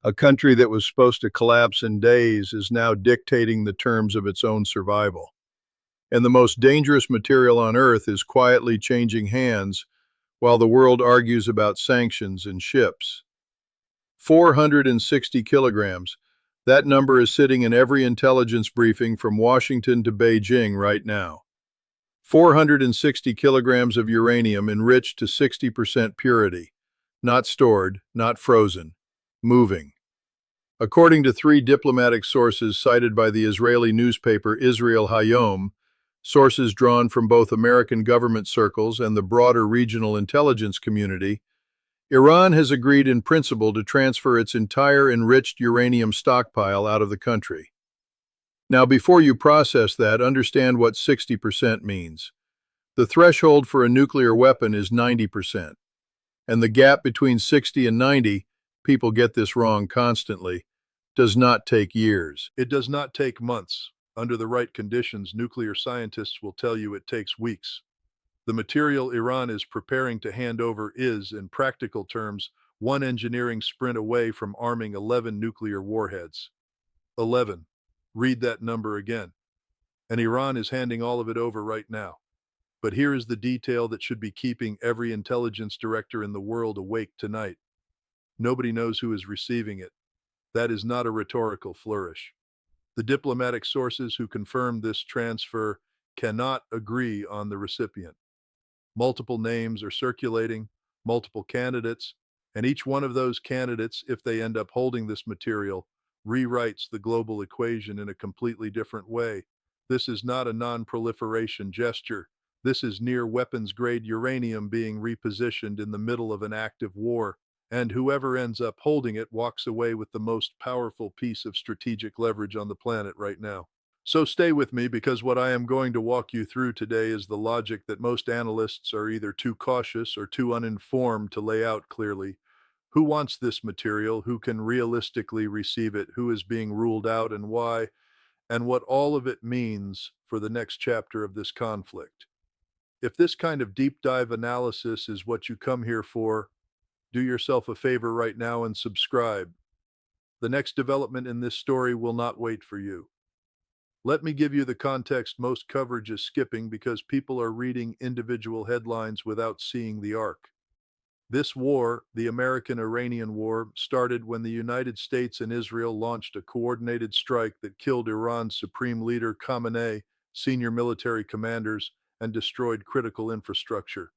A country that was supposed to collapse in days is now dictating the terms of its own survival. And the most dangerous material on Earth is quietly changing hands while the world argues about sanctions and ships. 460 kilograms. That number is sitting in every intelligence briefing from Washington to Beijing right now. 460 kilograms of uranium enriched to 60% purity. Not stored, not frozen. Moving. According to three diplomatic sources cited by the Israeli newspaper Israel Hayom, sources drawn from both American government circles and the broader regional intelligence community, Iran has agreed in principle to transfer its entire enriched uranium stockpile out of the country. Now, before you process that, understand what 60% means. The threshold for a nuclear weapon is 90%, and the gap between 60 and 90, people get this wrong constantly, does not take years. It does not take months. Under the right conditions, nuclear scientists will tell you it takes weeks. The material Iran is preparing to hand over is, in practical terms, one engineering sprint away from arming 11 nuclear warheads. 11. Read that number again. And Iran is handing all of it over right now. But here is the detail that should be keeping every intelligence director in the world awake tonight. Nobody knows who is receiving it. That is not a rhetorical flourish. The diplomatic sources who confirmed this transfer cannot agree on the recipient. Multiple names are circulating, multiple candidates, and each one of those candidates, if they end up holding this material, rewrites the global equation in a completely different way. This is not a non-proliferation gesture. This is near weapons-grade uranium being repositioned in the middle of an active war, and whoever ends up holding it walks away with the most powerful piece of strategic leverage on the planet right now. So stay with me, because what I am going to walk you through today is the logic that most analysts are either too cautious or too uninformed to lay out clearly. Who wants this material? Who can realistically receive it? Who is being ruled out and why? And what all of it means for the next chapter of this conflict. If this kind of deep dive analysis is what you come here for, do yourself a favor right now and subscribe. The next development in this story will not wait for you. Let me give you the context most coverage is skipping because people are reading individual headlines without seeing the arc. This war, the American-Iranian War, started when the United States and Israel launched a coordinated strike that killed Iran's supreme leader Khamenei, senior military commanders, and destroyed critical infrastructure.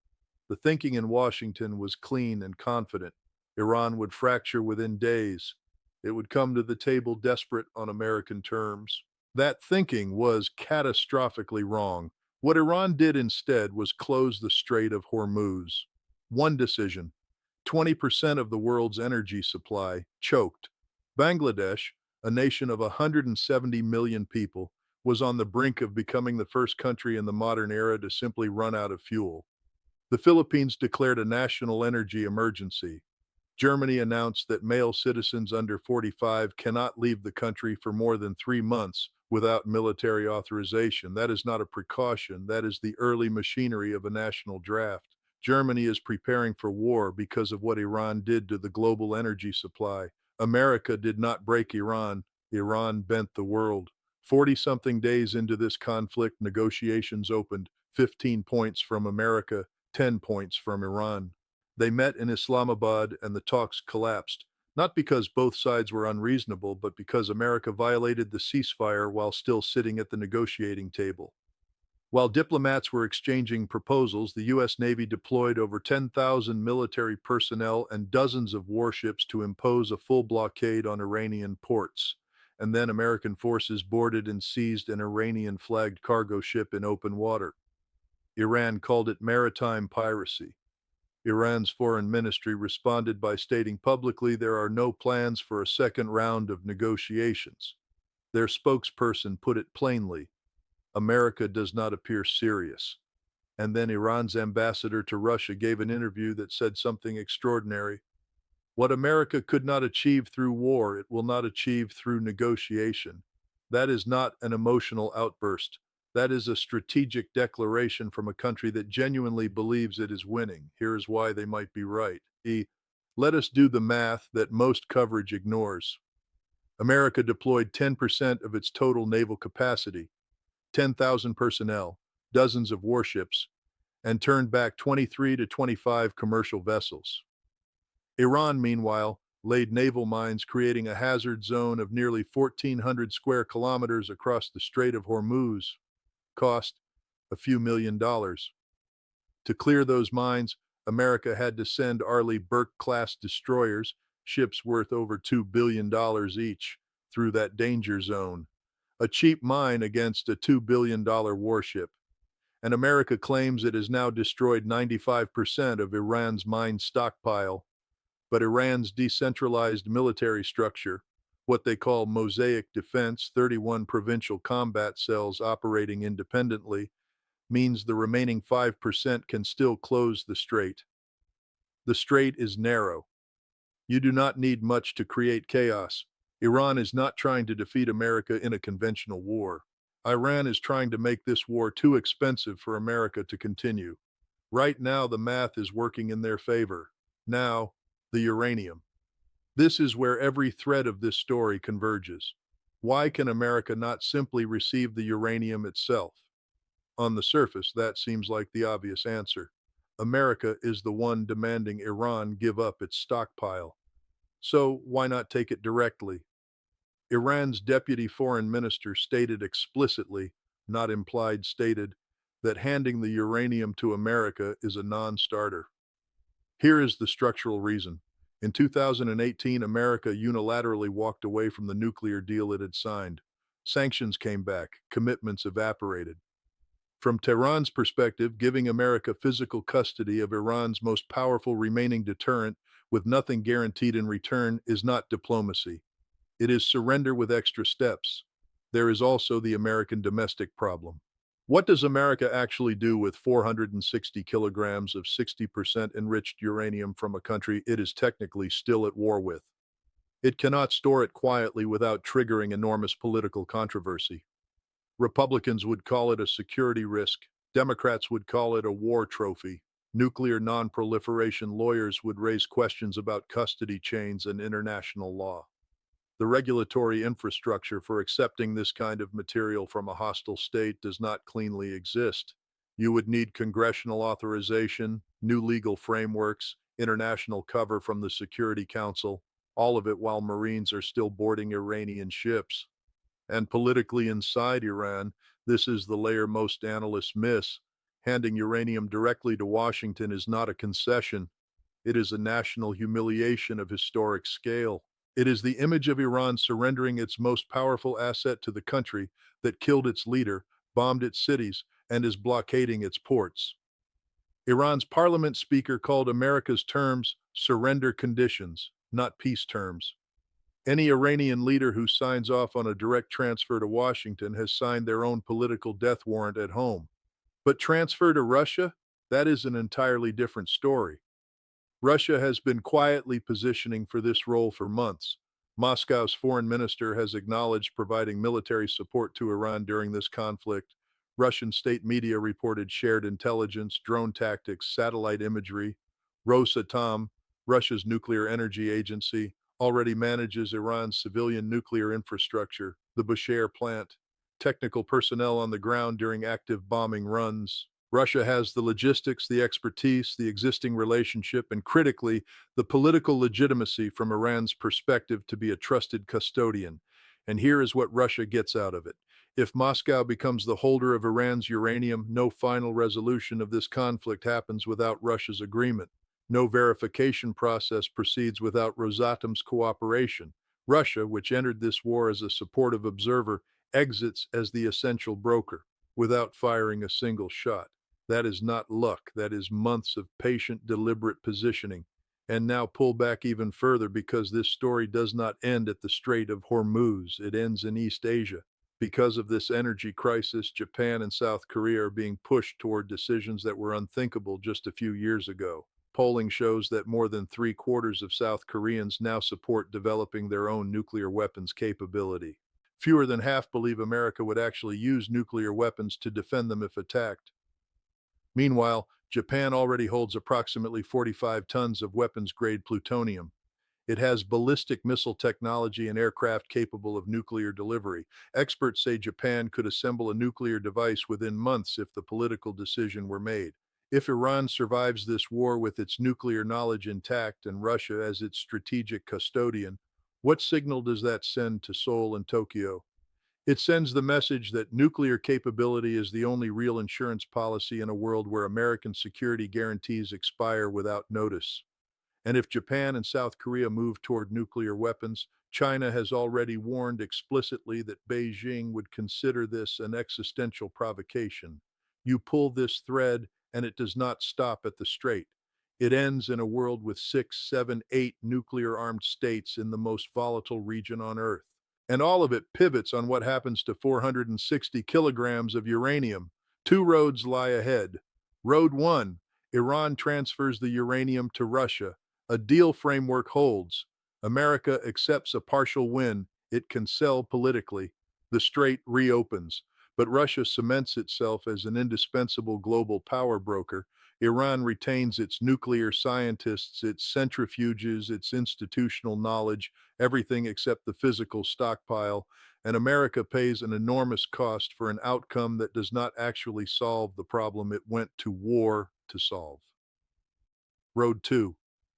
The thinking in Washington was clean and confident. Iran would fracture within days. It would come to the table desperate on American terms. That thinking was catastrophically wrong. What Iran did instead was close the Strait of Hormuz. One decision. 20% of the world's energy supply choked. Bangladesh, a nation of 170 million people, was on the brink of becoming the first country in the modern era to simply run out of fuel. The Philippines declared a national energy emergency. Germany announced that male citizens under 45 cannot leave the country for more than 3 months without military authorization. That is not a precaution. That is the early machinery of a national draft. Germany is preparing for war because of what Iran did to the global energy supply. America did not break Iran. Iran bent the world. 40-something days into this conflict, negotiations opened. 15 points from America, 10 points from Iran. They met in Islamabad and the talks collapsed, not because both sides were unreasonable, but because America violated the ceasefire while still sitting at the negotiating table. While diplomats were exchanging proposals, the U.S. Navy deployed over 10,000 military personnel and dozens of warships to impose a full blockade on Iranian ports. And then American forces boarded and seized an Iranian-flagged cargo ship in open water. Iran called it maritime piracy. Iran's foreign ministry responded by stating publicly there are no plans for a second round of negotiations. Their spokesperson put it plainly: America does not appear serious. And then Iran's ambassador to Russia gave an interview that said something extraordinary. What America could not achieve through war, it will not achieve through negotiation. That is not an emotional outburst. That is a strategic declaration from a country that genuinely believes it is winning. Here is why they might be right. Let us do the math that most coverage ignores. America deployed 10% of its total naval capacity, 10,000 personnel, dozens of warships, and turned back 23 to 25 commercial vessels. Iran, meanwhile, laid naval mines creating a hazard zone of nearly 1,400 square kilometers across the Strait of Hormuz, cost a few $1 million. To clear those mines, America had to send Arleigh Burke-class destroyers, ships worth over $2 billion each, through that danger zone. A cheap mine against a $2 billion warship. And America claims it has now destroyed 95% of Iran's mine stockpile. But Iran's decentralized military structure, what they call mosaic defense, 31 provincial combat cells operating independently, means the remaining 5% can still close the strait. The strait is narrow. You do not need much to create chaos. Iran is not trying to defeat America in a conventional war. Iran is trying to make this war too expensive for America to continue. Right now, the math is working in their favor. Now, the uranium. This is where every thread of this story converges. Why can America not simply receive the uranium itself? On the surface, that seems like the obvious answer. America is the one demanding Iran give up its stockpile. So why not take it directly? Iran's deputy foreign minister stated explicitly, not implied stated, that handing the uranium to America is a non-starter. Here is the structural reason. In 2018, America unilaterally walked away from the nuclear deal it had signed. Sanctions came back, commitments evaporated. From Tehran's perspective, giving America physical custody of Iran's most powerful remaining deterrent with nothing guaranteed in return is not diplomacy. It is surrender with extra steps. There is also the American domestic problem. What does America actually do with 460 kilograms of 60% enriched uranium from a country it is technically still at war with? It cannot store it quietly without triggering enormous political controversy. Republicans would call it a security risk. Democrats would call it a war trophy. Nuclear non-proliferation lawyers would raise questions about custody chains and international law. The regulatory infrastructure for accepting this kind of material from a hostile state does not cleanly exist. You would need congressional authorization, new legal frameworks, international cover from the Security Council, all of it while Marines are still boarding Iranian ships. And politically inside Iran, this is the layer most analysts miss. Handing uranium directly to Washington is not a concession. It is a national humiliation of historic scale. It is the image of Iran surrendering its most powerful asset to the country that killed its leader, bombed its cities, and is blockading its ports. Iran's parliament speaker called America's terms surrender conditions, not peace terms. Any Iranian leader who signs off on a direct transfer to Washington has signed their own political death warrant at home. But transfer to Russia? That is an entirely different story. Russia has been quietly positioning for this role for months. Moscow's foreign minister has acknowledged providing military support to Iran during this conflict. Russian state media reported shared intelligence, drone tactics, satellite imagery. Rosatom, Russia's nuclear energy agency, already manages Iran's civilian nuclear infrastructure, the Bushehr plant, technical personnel on the ground during active bombing runs. Russia has the logistics, the expertise, the existing relationship, and critically, the political legitimacy from Iran's perspective to be a trusted custodian. And here is what Russia gets out of it. If Moscow becomes the holder of Iran's uranium, no final resolution of this conflict happens without Russia's agreement. No verification process proceeds without Rosatom's cooperation. Russia, which entered this war as a supportive observer, exits as the essential broker, without firing a single shot. That is not luck, that is months of patient, deliberate positioning. And now pull back even further because this story does not end at the Strait of Hormuz, it ends in East Asia. Because of this energy crisis, Japan and South Korea are being pushed toward decisions that were unthinkable just a few years ago. Polling shows that more than 3/4 of South Koreans now support developing their own nuclear weapons capability. Fewer than half believe America would actually use nuclear weapons to defend them if attacked. Meanwhile, Japan already holds approximately 45 tons of weapons-grade plutonium. It has ballistic missile technology and aircraft capable of nuclear delivery. Experts say Japan could assemble a nuclear device within months if the political decision were made. If Iran survives this war with its nuclear knowledge intact and Russia as its strategic custodian, what signal does that send to Seoul and Tokyo? It sends the message that nuclear capability is the only real insurance policy in a world where American security guarantees expire without notice. And if Japan and South Korea move toward nuclear weapons, China has already warned explicitly that Beijing would consider this an existential provocation. You pull this thread, and it does not stop at the strait. It ends in a world with 6, 7, 8 nuclear armed states in the most volatile region on Earth. And all of it pivots on what happens to 460 kilograms of uranium. Two roads lie ahead. Road 1: Iran transfers the uranium to Russia. A deal framework holds. America accepts a partial win. It can sell politically. The strait reopens. But Russia cements itself as an indispensable global power broker. Iran retains its nuclear scientists, its centrifuges, its institutional knowledge, everything except the physical stockpile, and America pays an enormous cost for an outcome that does not actually solve the problem it went to war to solve. Road 2: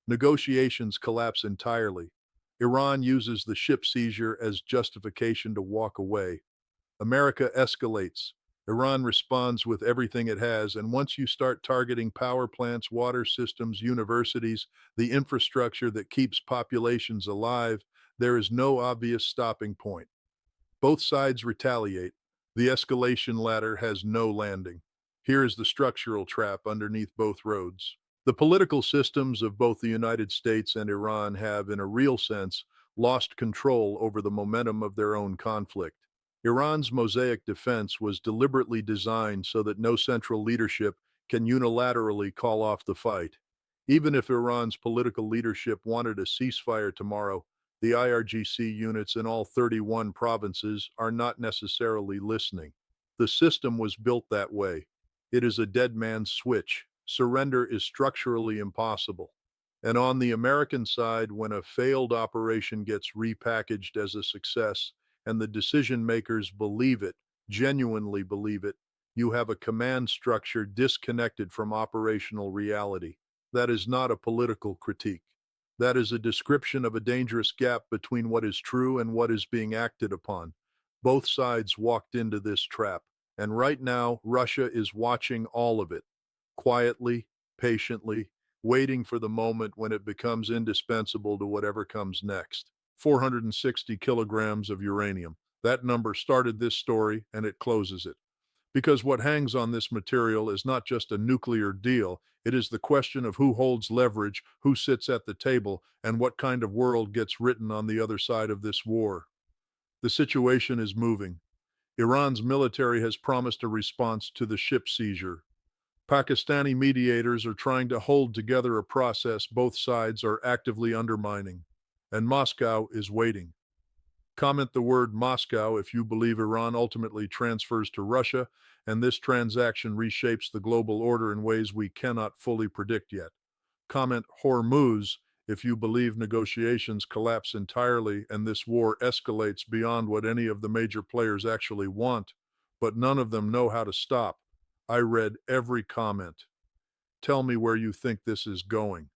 Negotiations collapse entirely. Iran uses the ship seizure as justification to walk away. America escalates. Iran responds with everything it has, and once you start targeting power plants, water systems, universities, the infrastructure that keeps populations alive, there is no obvious stopping point. Both sides retaliate. The escalation ladder has no landing. Here is the structural trap underneath both roads. The political systems of both the United States and Iran have, in a real sense, lost control over the momentum of their own conflict. Iran's mosaic defense was deliberately designed so that no central leadership can unilaterally call off the fight. Even if Iran's political leadership wanted a ceasefire tomorrow, the IRGC units in all 31 provinces are not necessarily listening. The system was built that way. It is a dead man's switch. Surrender is structurally impossible. And on the American side, when a failed operation gets repackaged as a success and the decision makers believe it, genuinely believe it, you have a command structure disconnected from operational reality. That is not a political critique. That is a description of a dangerous gap between what is true and what is being acted upon. Both sides walked into this trap, and right now, Russia is watching all of it, quietly, patiently, waiting for the moment when it becomes indispensable to whatever comes next. 460 kilograms of uranium. That number started this story, and it closes it. Because what hangs on this material is not just a nuclear deal, it is the question of who holds leverage, who sits at the table, and what kind of world gets written on the other side of this war. The situation is moving. Iran's military has promised a response to the ship seizure. Pakistani mediators are trying to hold together a process both sides are actively undermining. And Moscow is waiting. Comment the word Moscow if you believe Iran ultimately transfers to Russia, and this transaction reshapes the global order in ways we cannot fully predict yet. Comment Hormuz if you believe negotiations collapse entirely and this war escalates beyond what any of the major players actually want, but none of them know how to stop. I read every comment. Tell me where you think this is going.